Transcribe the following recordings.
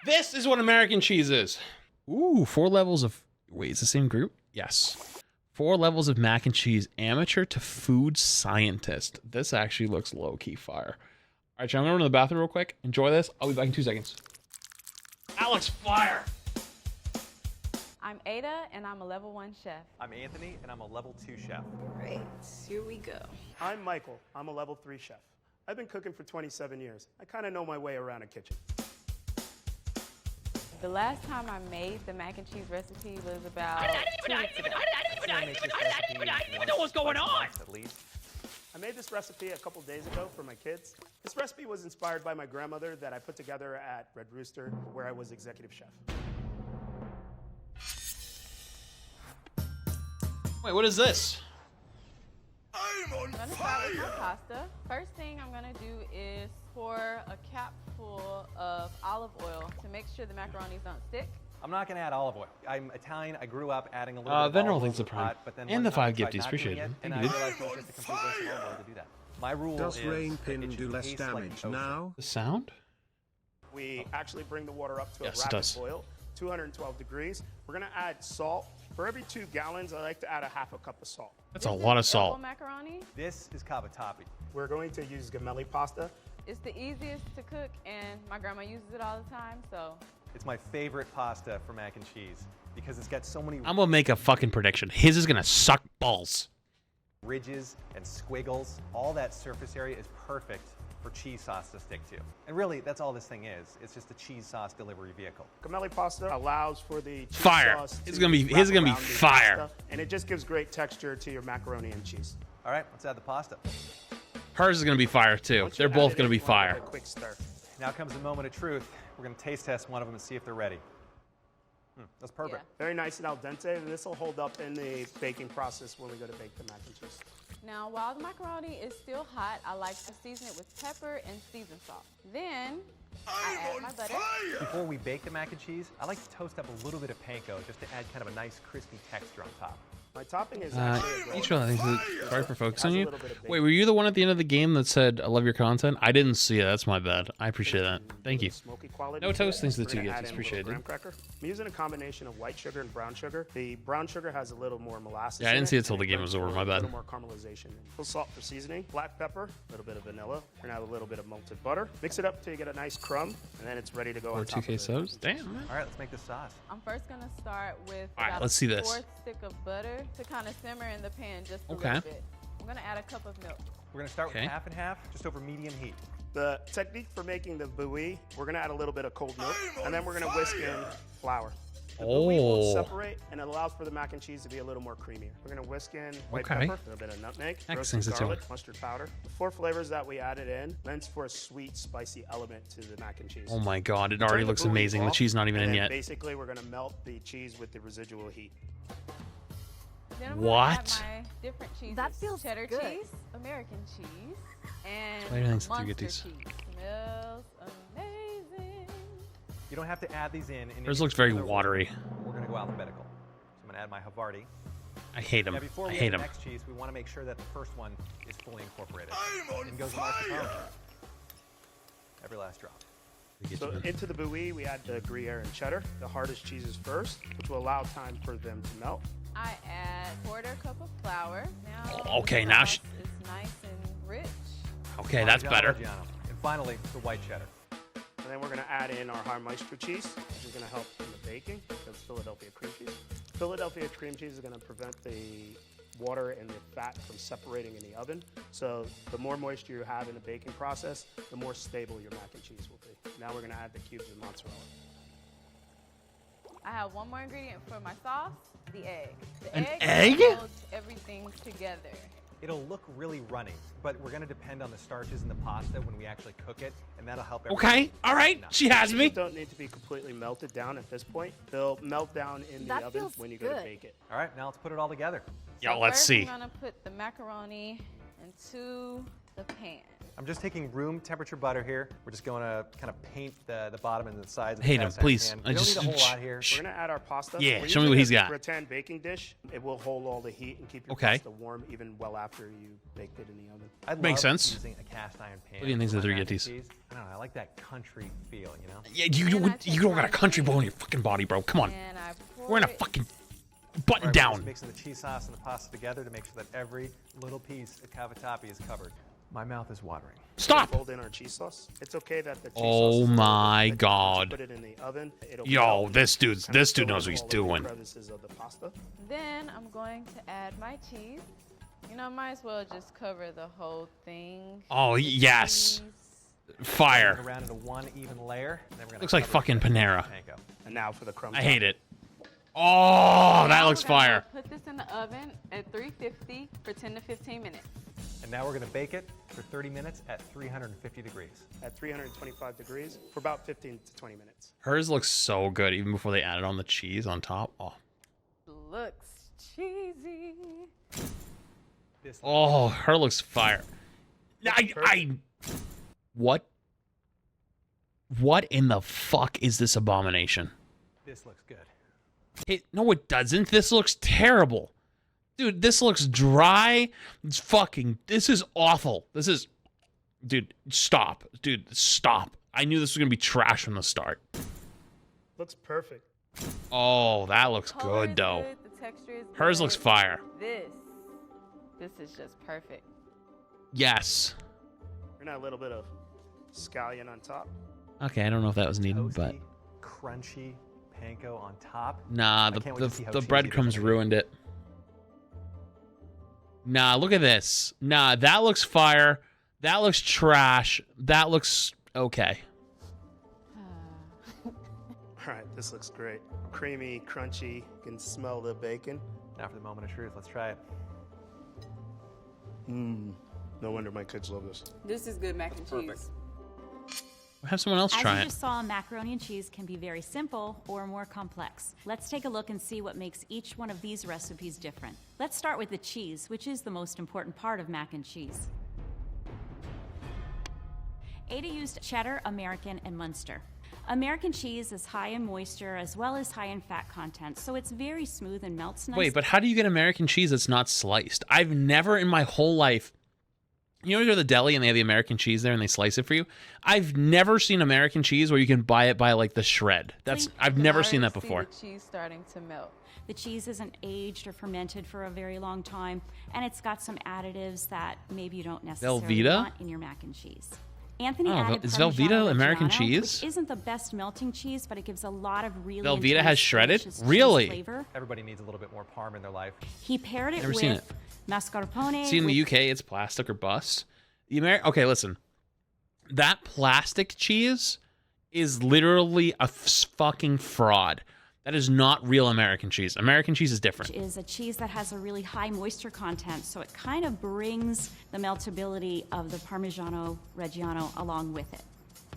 This is what American cheese is. Ooh, 4 levels of... Wait, it's the same group? Yes. 4 levels of mac and cheese, amateur to food scientist. This actually looks low-key fire. All right, I'm gonna run to the bathroom real quick. Enjoy this. I'll be back in 2 seconds. That looks fire. I'm Ada, and I'm a level 1 chef. I'm Anthony, and I'm a level 2 chef. Great, here we go. I'm Michael. I'm a level 3 chef. I've been cooking for 27 years. I kind of know my way around a kitchen. The last time I made the mac and cheese recipe was about I didn't even know what's going on. At least. I made this recipe a couple days ago for my kids. This recipe was inspired by my grandmother that I put together at Red Rooster, where I was executive chef. Wait, what is this? I'm gonna start with my pasta. First thing I'm gonna do is pour a cap full of olive oil to make sure the macaronis don't stick. I'm not gonna add olive oil. I'm Italian. I grew up adding a little bit of Veneral olive oil thinks to the prime. pot, but then And one the time I 5 tried gifties. not Appreciate doing it. And Thank I you. realized it was just a complete waste of olive oil to do that. My rule Does is rain that it pin should do less taste like damage the ocean. now? The sound? We actually bring the water up to Yes, a it rapid does. boil, 212 degrees. We're gonna add salt. For every 2 gallons, I like to add a half a cup of salt. That's a lot of salt. Double macaroni. This is cavatappi. We're going to use gemelli pasta. It's the easiest to cook, and my grandma uses it all the time, so. It's my favorite pasta for mac and cheese because it's got so many I'm gonna make a fucking prediction. His is gonna suck balls. ridges and squiggles. All that surface area is perfect for cheese sauce to stick to. And really, that's all this thing is. It's just a cheese sauce delivery vehicle. Gemelli pasta allows for the cheese Fire. sauce It's to gonna be- wrap his is gonna be around the fire. pasta, and it just gives great texture to your macaroni and cheese. All right, let's add the pasta. Hers is gonna be fire too. Once you They're add both it gonna in, be you wanna give fire. it a quick stir. Now comes the moment of truth. We're gonna taste test one of them and see if they're ready. That's perfect. Very nice and al dente, and this will hold up in the baking process when we go to bake the mac and cheese. Now, while the macaroni is still hot, I like to season it with pepper and seasoned salt. Then, I add my butter. Before we bake the mac and cheese, I like to toast up a little bit of panko just to add kind of a nice crispy texture on top. My topping is actually a Each gold. one, I think, sorry for focusing Has a you. little bit of bacon. Wait, were you the one at the end of the game that said, "I love your content"? I didn't see it. That's my bad. I appreciate that. Thank you. Smoky quality No to toast, it. thanks to the We're 2 gonna gifts. add in a little Appreciate it. graham cracker. I'm using a combination of white sugar and brown sugar. The brown sugar has a little more molasses. Yeah, I in didn't see it till and the game makes was over, for my A bad. little more caramelization. A little salt for seasoning. Black pepper. A little bit of vanilla. We're gonna add a little bit of melted butter. Mix it up till you get a nice crumb, and then it's ready to go Or on top 2K of it. subs? Damn, man. All right, let's make the sauce. I'm first gonna start with All right, about let's see a this. 4th stick of butter to kind of simmer in the pan just a Okay. little bit. I'm gonna add a cup of milk. We're gonna start Okay. with half and half, just over medium heat. The technique for making the bouillie, we're gonna add a little bit of cold milk, and then we're gonna whisk in flour. The bouillie Oh. won't separate, and it allows for the mac and cheese to be a little more creamier. We're gonna whisk in white Okay. pepper, a little bit of nutmeg, Next roasted thing's the garlic, two. mustard powder. The 4 flavors that we added in lends for a sweet, spicy element to the mac and cheese. Oh my god, it Turn already the looks bouillie amazing. The off, cheese not even and in then yet. Basically, we're gonna melt the cheese with the residual heat. Then I'm What? gonna add my different cheeses. That feels cheddar good. cheese, American cheese, and Spider thinks the 2 Munster gifties. cheese. Smells amazing. You don't have to add these in. Hers looks very any particular watery. order. We're gonna go alphabetical. So I'm gonna add my Havarti. I hate him. Now before I we hate add the him. next cheese, we want to make sure that the first one is fully incorporated. In goes the mascarpone. Every last drop. So into the bouillie, we add the Gruyere and cheddar, the hardest cheeses first, which will allow time for them to melt. I add 1/4 cup of flour. Now, Oh, okay, the now sauce is nice and rich. Okay, that's Parmigiano better. Reggiano. And finally, the white cheddar. And then we're gonna add in our high moisture cheese, which is gonna help in the baking. That's Philadelphia cream cheese. Philadelphia cream cheese is gonna prevent the water and the fat from separating in the oven. So the more moisture you have in the baking process, the more stable your mac and cheese will be. Now we're gonna add the cubes of mozzarella. I have one more ingredient for my sauce, the egg. The An egg egg? holds everything together. It'll look really runny, but we're gonna depend on the starches in the pasta when we actually cook it, and that'll help. Okay, all right. She has me. Cheeses don't need to be completely melted down at this point. They'll melt down in the That oven feels when you go to good. bake it. All right, now let's put it all together. Yo, So let's first see. I'm gonna put the macaroni into the pan. I'm just taking room temperature butter here. We're just going to kind of paint the bottom and the sides of Hate the him, cast iron please. pan. I We don't just- need a whole lot here. We're gonna add our pasta. Yeah, We're show me what using he's a got. rattan baking dish. It will hold all the heat and keep your Okay. pasta warm even well after you baked it in the oven. I Makes love sense. using a cast iron pan. What do you think for of the my three mac and Yetis? cheese. I don't know. I like that country feel, you know? Yeah, you don't got a country boy in your fucking body, bro. Come on. And I pour We're in a it- fucking All button right, we're down. just mixing the cheese sauce and the pasta together to make sure that every little piece of cavatappi is covered. My mouth is watering. Stop. Fold in our cheese sauce. It's okay that the cheese Oh sauce is my a little bit thick. Once God. you put it in the oven. It'll Yo, melt this and dude kind of fill knows in what he's all of the doing. crevices of the pasta. Then I'm going to add my cheese. You know, might as well just cover the whole thing. Oh, with yes. cheese. Fire. Around into one even layer. And then we're gonna Looks like cover fucking it with Panera. panko. And now for the crumb. I hate it. Oh, that Now looks we're gonna fire. Put this in the oven at 350 for 10 to 15 minutes. And now we're going to bake it for 30 minutes at 350 degrees. At 325 degrees for about 15 to 20 minutes. Hers looks so good even before they added on the cheese on top. Oh, Looks cheesy. This oh, her looks fire. What? What in the fuck is this abomination? This looks good. No, it doesn't. This looks terrible. Dude, this looks dry. This is awful. Dude, stop. Dude, stop. I knew this was going to be trash from the start. Looks perfect. Oh, that looks Color good, is though. good, the texture is Hers good. looks fire. This is just perfect. Yes. We're gonna add a little bit of scallion on top. Okay, I don't know if that was needed, but... Toasty, crunchy panko on top. Nah, I can't wait to see how the cheesy breadcrumbs this will be. ruined it. Nah, look at this. Nah, that looks fire. That looks trash. That looks okay. All right, this looks great. Creamy, crunchy. You can smell the bacon. Now for the moment of truth. Let's try it. Mmm. No wonder my kids love this. This is good mac and cheese. We'll have someone else As try you it. just saw, macaroni and cheese can be very simple or more complex. Let's take a look and see what makes each one of these recipes different. Let's start with the cheese, which is the most important part of mac and cheese. Ada used cheddar, American, and Munster. American cheese is high in moisture as well as high in fat content, so it's very smooth and melts nicely. Wait, but how do you get American cheese that's not sliced? I've never in my whole life... You know, you go to the deli and they have the American cheese there and they slice it for you? I've never seen American cheese where you can buy it by, like, the shred. I've never seen that before. See the cheese starting to melt. The cheese isn't aged or fermented for a very long time, and it's got some additives that maybe you don't necessarily Velveeta? want in your mac and cheese. Anthony Oh, added is Parmigiano Velveeta American Reggiano, cheese? which isn't the best melting cheese, but it gives a lot of really Velveeta intense, has shredded? delicious Really? cheese flavor. Everybody needs a little bit more parm in their life. He paired it Never seen with mascarpone. See, in the with- UK, it's plastic or bust. Okay, listen. That plastic cheese is literally a fucking fraud. That is not real American cheese. American cheese is different. Which is a cheese that has a really high moisture content, so it kind of brings the meltability of the Parmigiano Reggiano along with it.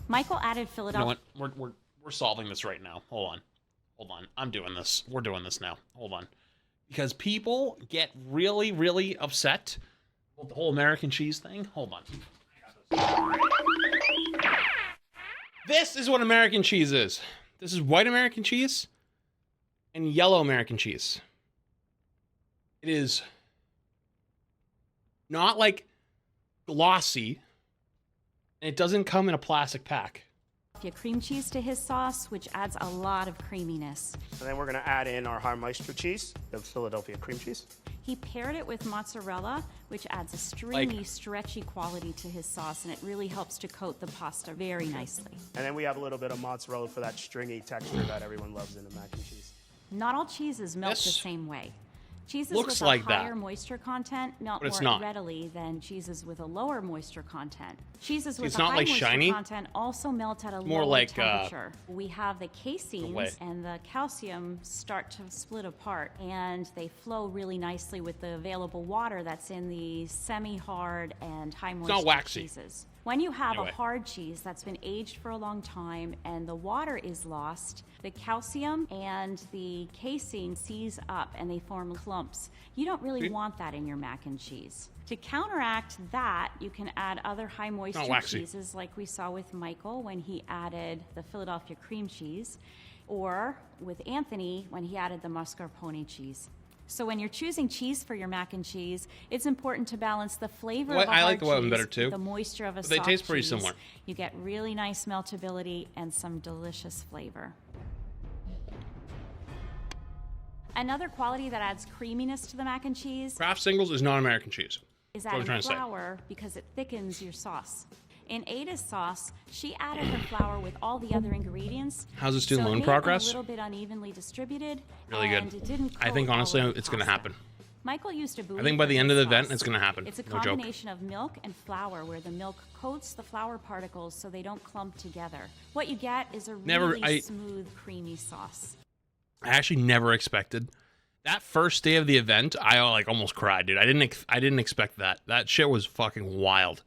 Michael added You know Philadelphia. what? We're solving this right now. Hold on. I'm doing this. We're doing this now. Hold on. Because people get really, really upset with the whole American cheese thing. Hold on. This is what American cheese is. This is white American cheese and yellow American cheese. It is not like glossy, and it doesn't come in a plastic pack. Cream cheese to his sauce, which adds a lot of creaminess. And then we're gonna add in our high moisture cheese, the Philadelphia cream cheese. He paired it with mozzarella, which adds a stringy, stretchy quality to his sauce, and it really helps to coat the pasta very nicely. And then we have a little bit of mozzarella for that stringy texture that everyone loves in the mac and cheese. Not all cheeses melt the This same way. Cheeses looks with like a that, higher moisture content melt but it's more not. readily than cheeses with a lower moisture content. Cheeses with it's a not high like moisture shiny. content also melt at a More lower like, temperature. We have the way. caseins and the calcium start to split apart, and they flow really nicely with the available water that's in the semi-hard and high moisture not waxy. cheeses. When you have Anyway. a hard cheese that's been aged for a long time and the water is lost, the calcium and the casein seize up and they form clumps. You don't really want that in your mac and cheese. To counteract that, you can add other high moisture waxy. cheeses like we saw with Michael when he added the Philadelphia cream cheese, or with Anthony when he added the mascarpone cheese. So when you're choosing cheese for your mac and cheese, it's important to balance the flavor Well, of a I hard like the one cheese better, too. with the moisture of a But they soft taste pretty cheese. similar. You get really nice meltability and some delicious flavor. Another quality that adds creaminess to the mac and cheese Kraft Singles is not American cheese. is That's what I'm adding trying to say. flour because it thickens your sauce. In Ada's sauce, she added her flour with all the other ingredients. How's this doing so loan it may have been progress? a little bit unevenly distributed. Really and good. It didn't I think coat all honestly of the it's going to pasta. happen. Michael used a I think by the end of the event, it's going to happen. It's a No joke. combination of milk and flour where the milk coats the flour particles so they don't clump together. What you get is a really smooth, creamy sauce. I actually never expected that first day of the event. I like almost cried, dude. I didn't expect that. That shit was fucking wild.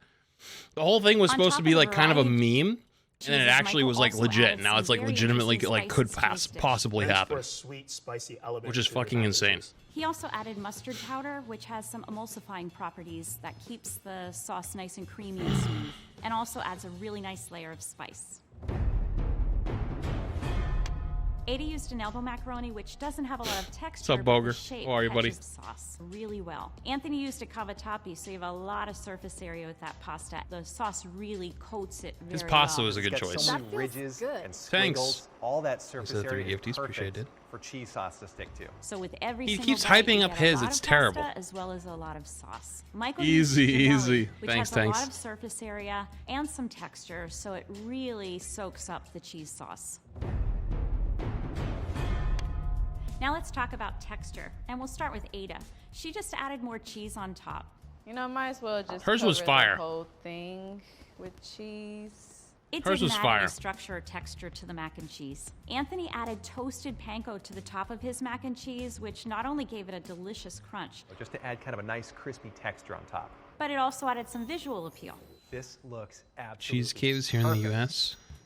The whole thing was On supposed top to be of like the kind of a variety meme, and then it cheeses, actually Michael was like also legit. added Now some it's like very legitimately interesting like could spices to his dish. possibly Thanks happen, for a sweet, spicy element. which is to your fucking mac and insane. cheese. He also added mustard powder, which has some emulsifying properties that keeps the sauce nice and creamy and smooth, and also adds a really nice layer of spice. Ada used an elbow macaroni, which doesn't have a lot of texture. What's up, but the Boger? shape How are you, buddy? catches the sauce really well. Anthony used a cavatappi, so you have a lot of surface area with that pasta. The sauce really coats it very His pasta well. was a good It's got choice. so That many feels ridges good. and Thanks. squiggles. All that surface Those are the area three is gifties, perfect appreciate it. for cheese sauce to stick to. So with every He single keeps bite, hyping you up get his, a lot it's of pasta terrible. as well as a lot of sauce. Michael Easy, used easy. gemelli, which Thanks, has a thanks. lot of surface area and some texture, so it really soaks up the cheese sauce. Now let's talk about texture, and we'll start with Ada. She just added more cheese on top. You know, might as well just Hers was cover fire. the whole thing with cheese. It Hers didn't was add fire. any structure or texture to the mac and cheese. Anthony added toasted panko to the top of his mac and cheese, which not only gave it a delicious crunch, Just to add kind of a nice crispy texture on top. but it also added some visual appeal. This looks absolutely Cheese caves here in the perfect U.S.